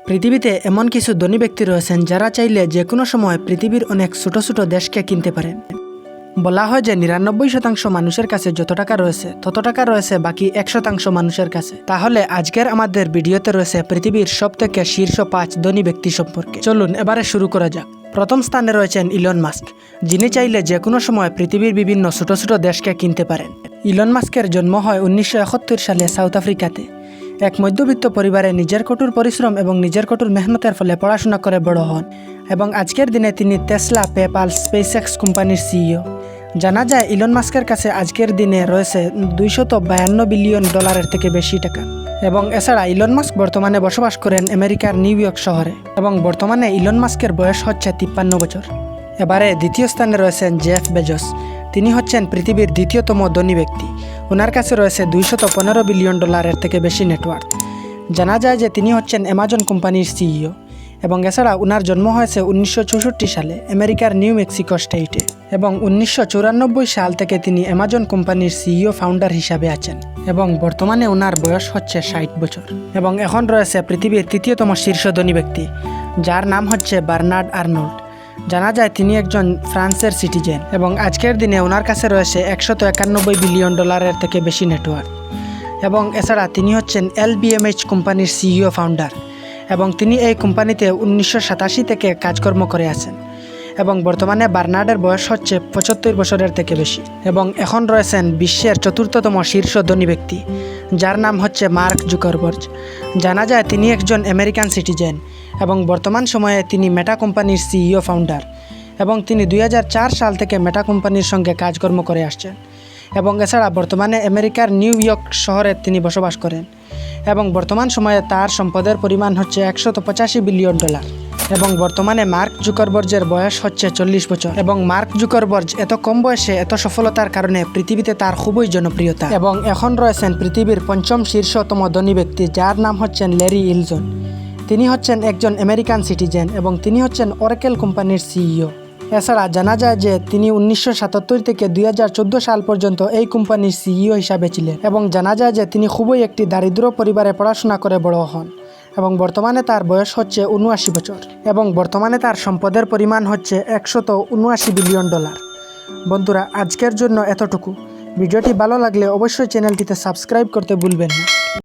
পৃথিবীতে এমন কিছু ধনী ব্যক্তি রয়েছেন যারা চাইলে যে কোনো সময় পৃথিবীর অনেক ছোট ছোট দেশকে কিনতে পারেন। বলা হয় যে ৯৯% মানুষের কাছে যত টাকা রয়েছে তত টাকা রয়েছে বাকি ১% মানুষের কাছে। তাহলে আজকের আমাদের ভিডিওতে রয়েছে পৃথিবীর সবথেকে শীর্ষ ৫ ধনী ব্যক্তি সম্পর্কে। চলুন এবারে শুরু করা যাক। প্রথম স্থানে রয়েছেন ইলন মাস্ক, যিনি চাইলে যে কোনো সময় পৃথিবীর বিভিন্ন ছোট ছোট দেশকে কিনতে পারেন। ইলন মাস্কের জন্ম হয় ১৯৭১ সালে সাউথ আফ্রিকাতে। এক মধ্যবিত্ত পরিবারে নিজের কঠোর পরিশ্রম এবং নিজের কঠোর মেহনতের ফলে পড়াশোনা করে বড় হন এবং আজকের দিনে তিনি টেসলা, পেপ্যাল, স্পেসএক্স কোম্পানির সিইও। জানা যায় ইলন মাস্কের কাছে আজকের দিনে রয়েছে $২৫২ বিলিয়ন থেকে বেশি টাকা। এবং এছাড়া ইলন মাস্ক বর্তমানে বসবাস করেন আমেরিকার নিউ ইয়র্ক শহরে এবং বর্তমানে ইলন মাস্কের বয়স হচ্ছে ৫৩ বছর। এবারে দ্বিতীয় স্থানে রয়েছেন জেফ বেজোস। তিনি হচ্ছেন পৃথিবীর দ্বিতীয়তম ধনী ব্যক্তি। ওনার কাছে রয়েছে $২১৫ বিলিয়ন থেকে বেশি নেটওয়ার্ক। জানা যায় যে তিনি হচ্ছেন অ্যামাজন কোম্পানির সিইও এবং এছাড়া ওনার জন্ম হয়েছে ১৯৬৪ সালে আমেরিকার নিউ মেক্সিকো স্টেটে এবং ১৯৯৪ সাল থেকে তিনি অ্যামাজন কোম্পানির সিইও ফাউন্ডার হিসাবে আছেন এবং বর্তমানে ওনার বয়স হচ্ছে ৬০ বছর। এবং এখন রয়েছে পৃথিবীর তৃতীয়তম শীর্ষ ধনী ব্যক্তি, যার নাম হচ্ছে বার্নার্ড আর্নল্ড। জানা যায় তিনি একজন ফ্রান্সের সিটিজেন এবং আজকের দিনে ওনার কাছে রয়েছে $১৯১ বিলিয়ন থেকে বেশি নেটওয়ার্ক। এবং এছাড়া তিনি হচ্ছেন LVMH কোম্পানির সিইও ফাউন্ডার এবং তিনি এই কোম্পানিতে ১৯৮৭ থেকে কাজকর্ম করে আছেন এবং বর্তমানে বার্নার্ডের বয়স হচ্ছে ৭৫ বছরের থেকে বেশি। এবং এখন রয়েছেন বিশ্বের চতুর্থতম শীর্ষ ধনী ব্যক্তি, যার নাম হচ্ছে মার্ক জুকারবার্গ। জানা যায় তিনি একজন আমেরিকান সিটিজেন এবং বর্তমান সময়ে তিনি মেটা কোম্পানির সিইও ফাউন্ডার এবং তিনি ২০০৪ সাল থেকে মেটা কোম্পানির সঙ্গে কাজকর্ম করে আসছেন এবং এছাড়া বর্তমানে আমেরিকার নিউ ইয়র্ক শহরে তিনি বসবাস করেন এবং বর্তমান সময়ে তার সম্পদের পরিমাণ হচ্ছে $১৮৫ বিলিয়ন এবং বর্তমানে মার্ক জুকারবার্গের বয়স হচ্ছে ৪০ বছর। এবং মার্ক জুকারবার্গ এত কম বয়সে এত সফলতার কারণে পৃথিবীতে তার খুবই জনপ্রিয়তা। এবং এখন রয়েছেন পৃথিবীর পঞ্চম শীর্ষতম ধনী ব্যক্তি, যার নাম হচ্ছেন ল্যারি ইলজন। তিনি হচ্ছেন একজন আমেরিকান সিটিজেন এবং তিনি হচ্ছেন অরাকেল কোম্পানির সিইও। এছাড়া জানা যায় যে তিনি ১৯৭৭ থেকে ২০১৪ সাল পর্যন্ত এই কোম্পানির সিইও হিসাবে ছিলেন এবং জানা যায় যে তিনি খুবই একটি দারিদ্র পরিবারে পড়াশোনা করে বড় হন এবং বর্তমানে তার বয়স হচ্ছে ৭৯ বছর এবং বর্তমানে তার সম্পদের পরিমাণ হচ্ছে $১৭৯ বিলিয়ন। বন্ধুরা, আজকের জন্য এতটুকু। ভিডিওটি ভালো লাগলে অবশ্যই চ্যানেলটিতে সাবস্ক্রাইব করতে ভুলবেন না।